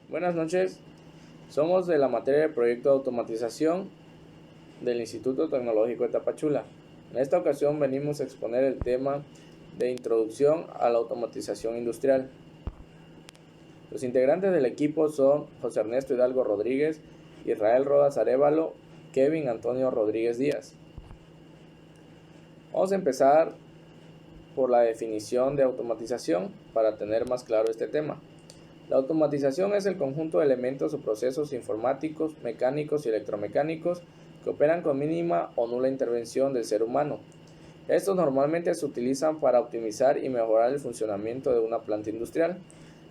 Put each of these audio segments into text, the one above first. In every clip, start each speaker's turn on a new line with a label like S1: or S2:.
S1: Buenas noches, somos de la materia de proyecto de automatización del Instituto Tecnológico de Tapachula. En esta ocasión venimos a exponer el tema de introducción a la automatización industrial. Los integrantes del equipo son José Ernesto Hidalgo Rodríguez, Israel Rodas Arévalo, Kevin Antonio Rodríguez Díaz. Vamos a empezar por la definición de automatización para tener más claro este tema. La automatización es el conjunto de elementos o procesos informáticos, mecánicos y electromecánicos que operan con mínima o nula intervención del ser humano. Estos normalmente se utilizan para optimizar y mejorar el funcionamiento de una planta industrial,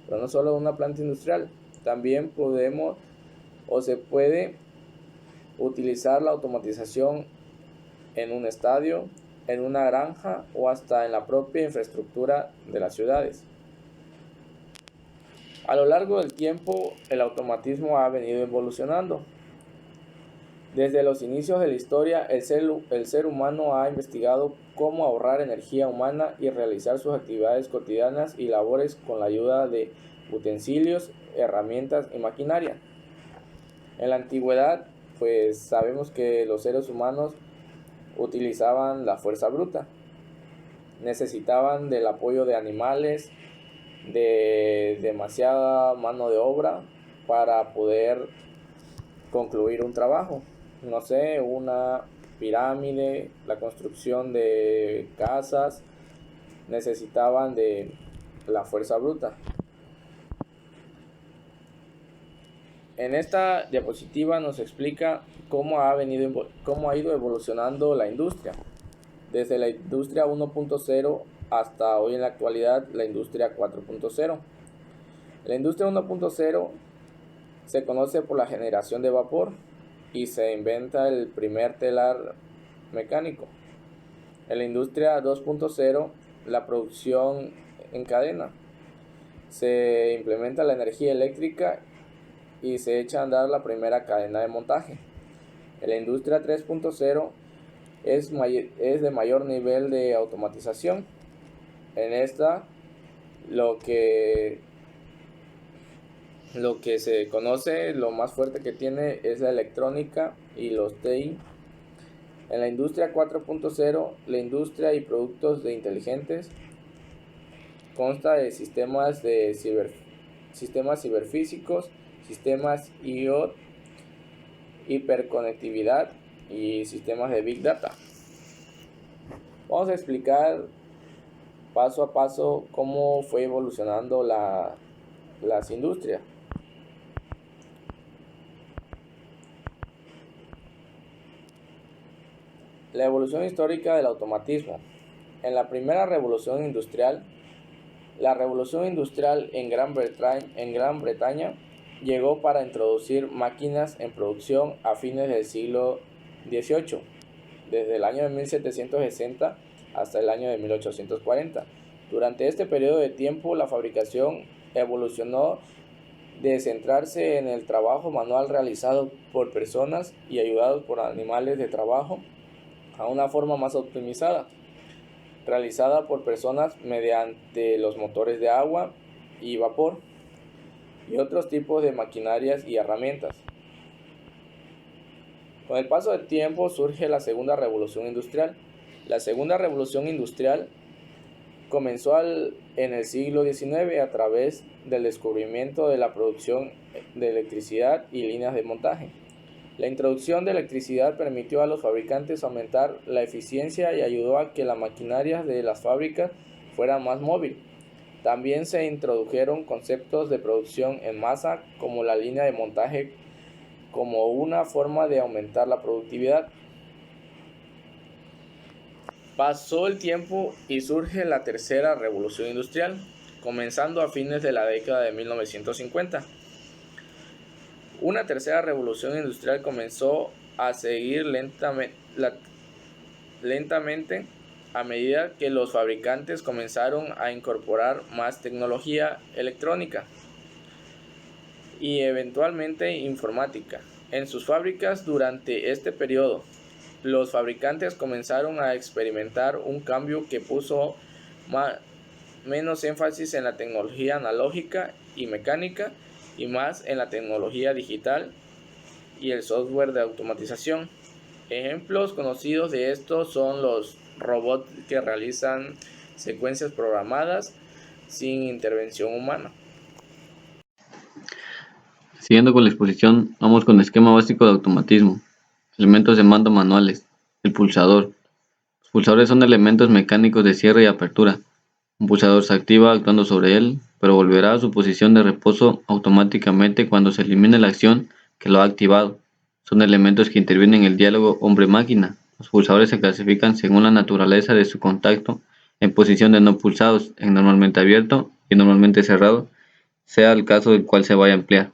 S1: pero no solo de una planta industrial, también se puede utilizar la automatización en un estadio, en una granja o hasta en la propia infraestructura de las ciudades. A lo largo del tiempo, el automatismo ha venido evolucionando. Desde los inicios de la historia, el ser humano ha investigado cómo ahorrar energía humana y realizar sus actividades cotidianas y labores con la ayuda de utensilios, herramientas y maquinaria. En la antigüedad, pues sabemos que los seres humanos utilizaban la fuerza bruta. Necesitaban del apoyo de animales, de demasiada mano de obra para poder concluir un trabajo, no sé, una pirámide, la construcción de casas, necesitaban de la fuerza bruta. En esta diapositiva nos explica cómo ha ido evolucionando la industria, desde la industria 1.0 hasta hoy en la actualidad la industria 4.0. La industria 1.0 se conoce por la generación de vapor y se inventa el primer telar mecánico. En la industria 2.0, la producción en cadena. Se implementa la energía eléctrica y se echa a andar la primera cadena de montaje. En la industria 3.0 es de mayor nivel de automatización. En esta lo que se conoce, lo más fuerte que tiene es la electrónica y los TI. En la industria 4.0, la industria y productos de inteligentes consta de sistemas ciberfísicos, sistemas IoT, hiperconectividad y sistemas de Big Data. Vamos a explicar paso a paso cómo fue evolucionando las industrias. La evolución histórica del automatismo. En la primera revolución industrial, la revolución industrial en Gran Bretaña llegó para introducir máquinas en producción a fines del siglo XVIII, desde el año de 1760 hasta el año de 1840. Durante este periodo de tiempo, la fabricación evolucionó de centrarse en el trabajo manual realizado por personas y ayudados por animales de trabajo a una forma más optimizada, realizada por personas mediante los motores de agua y vapor y otros tipos de maquinarias y herramientas. Con el paso del tiempo surge la segunda revolución industrial. La segunda revolución industrial comenzó en el siglo XIX a través del descubrimiento de la producción de electricidad y líneas de montaje. La introducción de electricidad permitió a los fabricantes aumentar la eficiencia y ayudó a que la maquinaria de las fábricas fuera más móvil. También se introdujeron conceptos de producción en masa como la línea de montaje como una forma de aumentar la productividad. Pasó el tiempo y surge la tercera revolución industrial, comenzando a fines de la década de 1950. Una tercera revolución industrial comenzó a seguir lentamente a medida que los fabricantes comenzaron a incorporar más tecnología electrónica y eventualmente informática en sus fábricas. Durante este periodo, los fabricantes comenzaron a experimentar un cambio que puso menos énfasis en la tecnología analógica y mecánica y más en la tecnología digital y el software de automatización. Ejemplos conocidos de esto son los robots que realizan secuencias programadas sin intervención humana.
S2: Siguiendo con la exposición, vamos con el esquema básico de automatismo. Elementos de mando manuales. El pulsador. Los pulsadores son elementos mecánicos de cierre y apertura. Un pulsador se activa actuando sobre él, pero volverá a su posición de reposo automáticamente cuando se elimine la acción que lo ha activado. Son elementos que intervienen en el diálogo hombre-máquina. Los pulsadores se clasifican según la naturaleza de su contacto en posición de no pulsados, en normalmente abierto y normalmente cerrado, sea el caso del cual se vaya a emplear.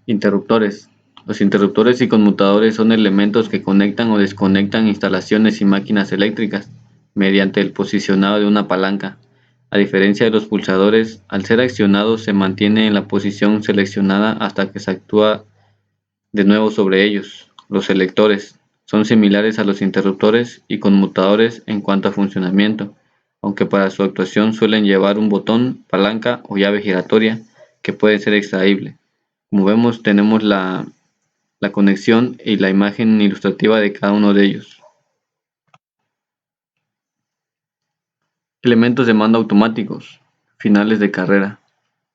S2: Interruptores. Los interruptores y conmutadores son elementos que conectan o desconectan instalaciones y máquinas eléctricas mediante el posicionado de una palanca. A diferencia de los pulsadores, al ser accionados se mantiene en la posición seleccionada hasta que se actúa de nuevo sobre ellos. Los selectores son similares a los interruptores y conmutadores en cuanto a funcionamiento, aunque para su actuación suelen llevar un botón, palanca o llave giratoria que puede ser extraíble. Como vemos, tenemos la conexión y la imagen ilustrativa de cada uno de ellos. Elementos de mando automáticos. Finales de carrera.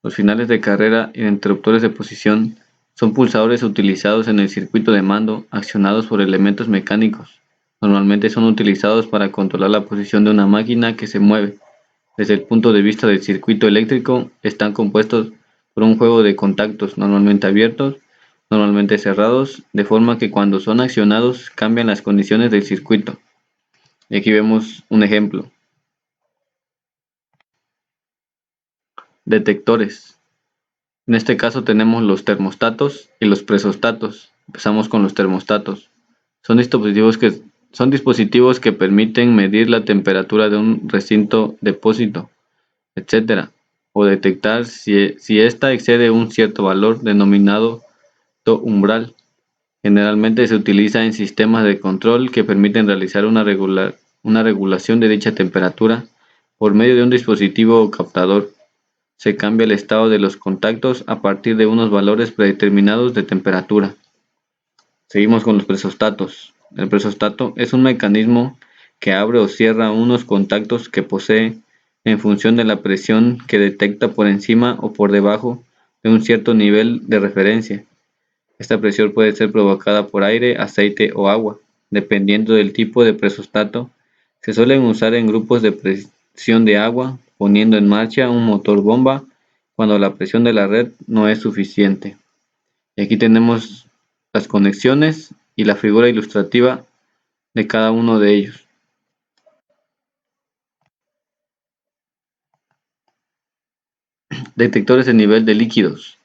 S2: Los finales de carrera y interruptores de posición son pulsadores utilizados en el circuito de mando accionados por elementos mecánicos. Normalmente son utilizados para controlar la posición de una máquina que se mueve. Desde el punto de vista del circuito eléctrico, están compuestos por un juego de contactos normalmente abiertos, normalmente cerrados, de forma que cuando son accionados cambian las condiciones del circuito. Y aquí vemos un ejemplo. Detectores. En este caso tenemos los termostatos y los presostatos. Empezamos con los termostatos. Son dispositivos que permiten medir la temperatura de un recinto, depósito, etc., o detectar si ésta excede un cierto valor denominado umbral. Generalmente se utiliza en sistemas de control que permiten realizar una regulación de dicha temperatura por medio de un dispositivo captador. Se cambia el estado de los contactos a partir de unos valores predeterminados de temperatura. Seguimos con los presostatos. El presostato es un mecanismo que abre o cierra unos contactos que posee en función de la presión que detecta por encima o por debajo de un cierto nivel de referencia. Esta presión puede ser provocada por aire, aceite o agua. Dependiendo del tipo de presostato, se suelen usar en grupos de presión de agua, poniendo en marcha un motor bomba cuando la presión de la red no es suficiente. Y aquí tenemos las conexiones y la figura ilustrativa de cada uno de ellos. Detectores de nivel de líquidos.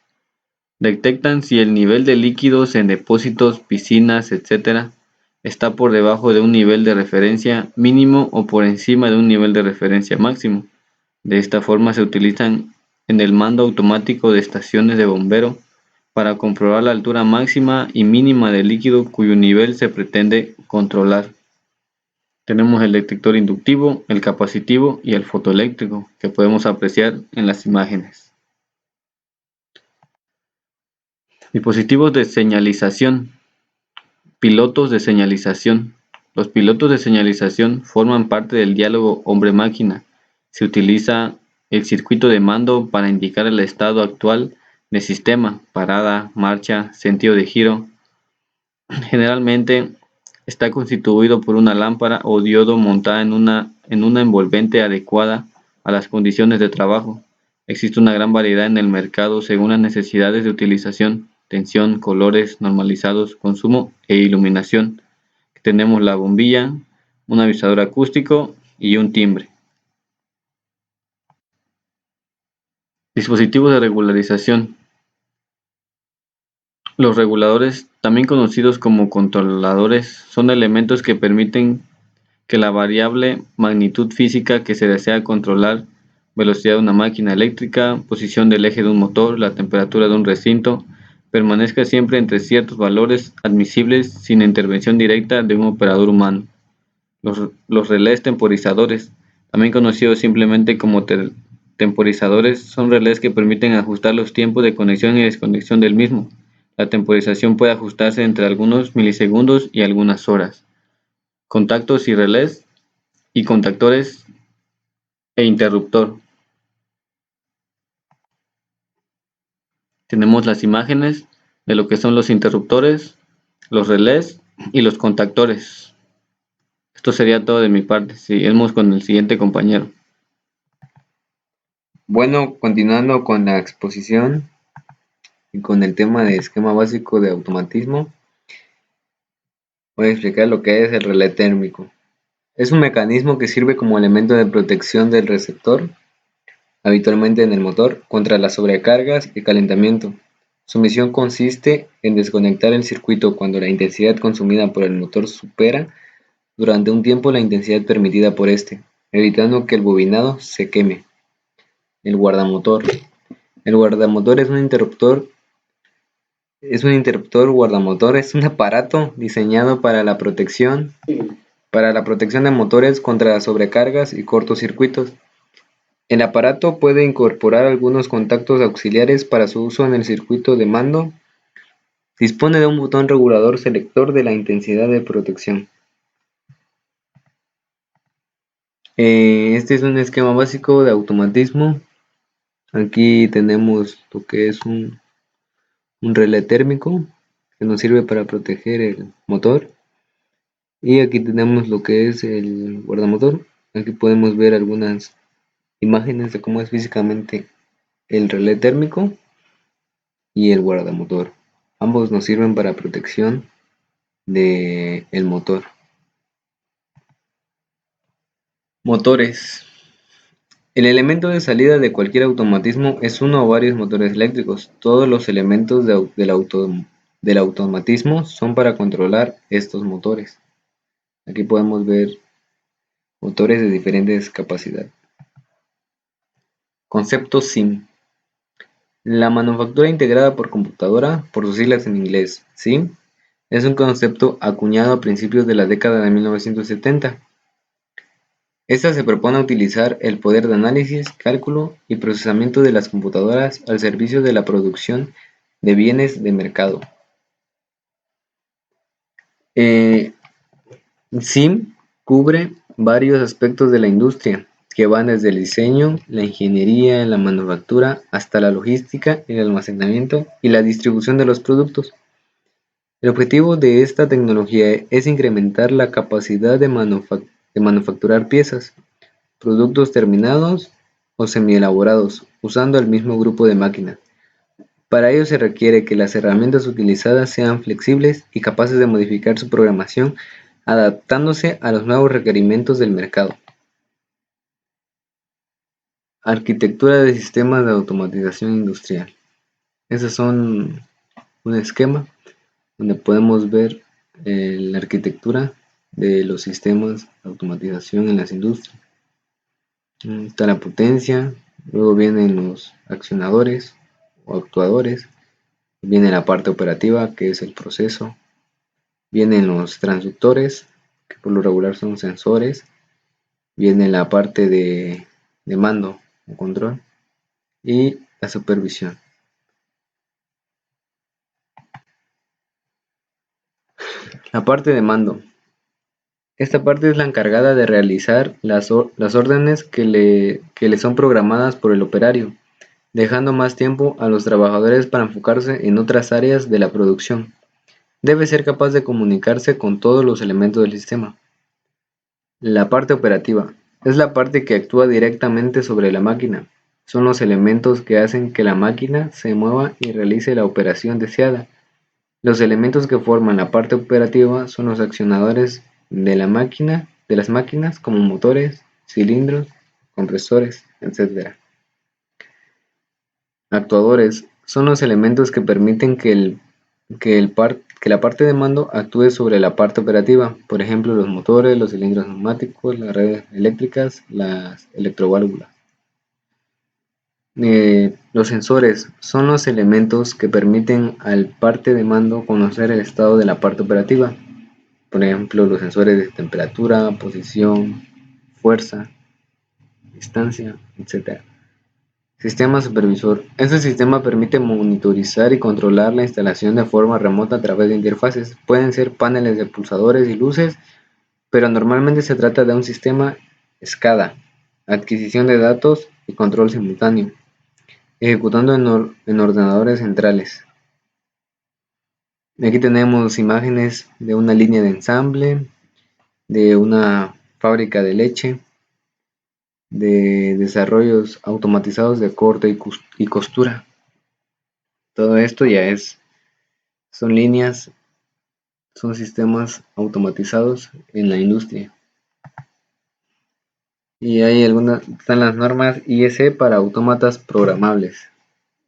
S2: Detectan si el nivel de líquidos en depósitos, piscinas, etc. está por debajo de un nivel de referencia mínimo o por encima de un nivel de referencia máximo. De esta forma se utilizan en el mando automático de estaciones de bombero para comprobar la altura máxima y mínima del líquido cuyo nivel se pretende controlar. Tenemos el detector inductivo, el capacitivo y el fotoeléctrico que podemos apreciar en las imágenes. Dispositivos de señalización. Pilotos de señalización. Los pilotos de señalización forman parte del diálogo hombre-máquina. Se utiliza el circuito de mando para indicar el estado actual del sistema, parada, marcha, sentido de giro. Generalmente está constituido por una lámpara o diodo montada en una envolvente adecuada a las condiciones de trabajo. Existe una gran variedad en el mercado según las necesidades de utilización, tensión, colores, normalizados, consumo e iluminación. Tenemos la bombilla, un avisador acústico y un timbre. Dispositivos de regularización. Los reguladores, también conocidos como controladores, son elementos que permiten que la variable magnitud física que se desea controlar, velocidad de una máquina eléctrica, posición del eje de un motor, la temperatura de un recinto, permanezca siempre entre ciertos valores admisibles sin intervención directa de un operador humano. Los relés temporizadores, también conocidos simplemente como temporizadores son relés que permiten ajustar los tiempos de conexión y desconexión del mismo. La temporización puede ajustarse entre algunos milisegundos y algunas horas. Contactos y relés y contactores e interruptor. Tenemos las imágenes de lo que son los interruptores, los relés y los contactores. Esto sería todo de mi parte. Seguimos con el siguiente compañero.
S3: Bueno, continuando con la exposición y con el tema de esquema básico de automatismo, voy a explicar lo que es el relé térmico. Es un mecanismo que sirve como elemento de protección del receptor, habitualmente en el motor, contra las sobrecargas y calentamiento. Su misión consiste en desconectar el circuito cuando la intensidad consumida por el motor supera durante un tiempo la intensidad permitida por este, evitando que el bobinado se queme. El guardamotor. El guardamotor es un interruptor guardamotor, es un aparato diseñado para la protección de motores contra sobrecargas y cortocircuitos. El aparato puede incorporar algunos contactos auxiliares para su uso en el circuito de mando. Dispone de un botón regulador selector de la intensidad de protección. Este es un esquema básico de automatismo. Aquí tenemos lo que es un relé térmico que nos sirve para proteger el motor. Y aquí tenemos lo que es el guardamotor. Aquí podemos ver algunas imágenes de cómo es físicamente el relé térmico y el guardamotor. Ambos nos sirven para protección del motor. Motores. El elemento de salida de cualquier automatismo es uno o varios motores eléctricos. Todos los elementos del automatismo son para controlar estos motores. Aquí podemos ver motores de diferentes capacidades. Concepto SIM. La manufactura integrada por computadora, por sus siglas en inglés, SIM, es un concepto acuñado a principios de la década de 1970. Esta se propone utilizar el poder de análisis, cálculo y procesamiento de las computadoras al servicio de la producción de bienes de mercado. SIM cubre varios aspectos de la industria, que van desde el diseño, la ingeniería, la manufactura, hasta la logística, el almacenamiento y la distribución de los productos. El objetivo de esta tecnología es incrementar la capacidad de manufacturar piezas, productos terminados o semi-elaborados, usando el mismo grupo de máquinas. Para ello se requiere que las herramientas utilizadas sean flexibles y capaces de modificar su programación adaptándose a los nuevos requerimientos del mercado. Arquitectura de sistemas de automatización industrial. Esos son un esquema donde podemos ver la arquitectura de los sistemas de automatización en las industrias. Está la potencia, luego vienen los accionadores o actuadores, viene la parte operativa que es el proceso, vienen los transductores que por lo regular son sensores, viene la parte de mando o control y la supervisión. La parte de mando. Esta parte es la encargada de realizar las órdenes que le son programadas por el operario, dejando más tiempo a los trabajadores para enfocarse en otras áreas de la producción. Debe ser capaz de comunicarse con todos los elementos del sistema. La parte operativa es la parte que actúa directamente sobre la máquina. Son los elementos que hacen que la máquina se mueva y realice la operación deseada. Los elementos que forman la parte operativa son los accionadores de las máquinas como motores, cilindros, compresores, etc. Actuadores son los elementos que permiten que la parte de mando actúe sobre la parte operativa, por ejemplo los motores, los cilindros neumáticos, las redes eléctricas, las electroválvulas. Los sensores son los elementos que permiten al parte de mando conocer el estado de la parte operativa, por ejemplo los sensores de temperatura, posición, fuerza, distancia, etc. Sistema supervisor. Este sistema permite monitorizar y controlar la instalación de forma remota a través de interfaces. Pueden ser paneles de pulsadores y luces, pero normalmente se trata de un sistema SCADA, adquisición de datos y control simultáneo, ejecutando en ordenadores centrales. Aquí tenemos imágenes de una línea de ensamble, de una fábrica de leche, de desarrollos automatizados de corte y costura. Todo esto son líneas, son sistemas automatizados en la industria. Y están las normas IEC para autómatas programables.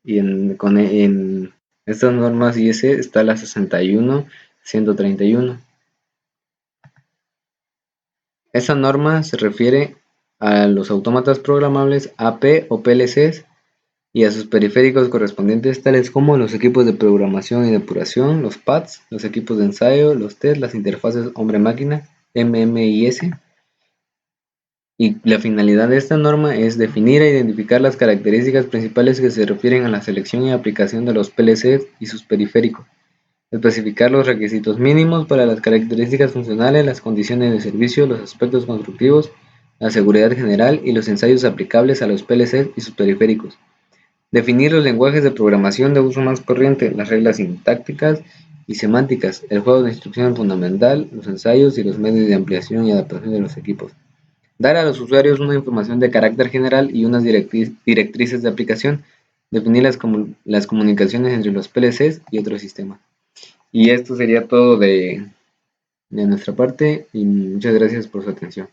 S3: Y en estas normas IEC está la 61131. Esta norma se refiere a los autómatas programables AP o PLCs y a sus periféricos correspondientes, tales como los equipos de programación y depuración, los pads, los equipos de ensayo, los test, las interfaces hombre-máquina, MMIS. Y la finalidad de esta norma es definir e identificar las características principales que se refieren a la selección y aplicación de los PLCs y sus periféricos, especificar los requisitos mínimos para las características funcionales, las condiciones de servicio, los aspectos constructivos, la seguridad general y los ensayos aplicables a los PLCs y sus periféricos. Definir los lenguajes de programación de uso más corriente, las reglas sintácticas y semánticas, el juego de instrucción fundamental, los ensayos y los medios de ampliación y adaptación de los equipos. Dar a los usuarios una información de carácter general y unas directrices de aplicación. Definir las comunicaciones entre los PLCs y otros sistemas. Y esto sería todo de nuestra parte y muchas gracias por su atención.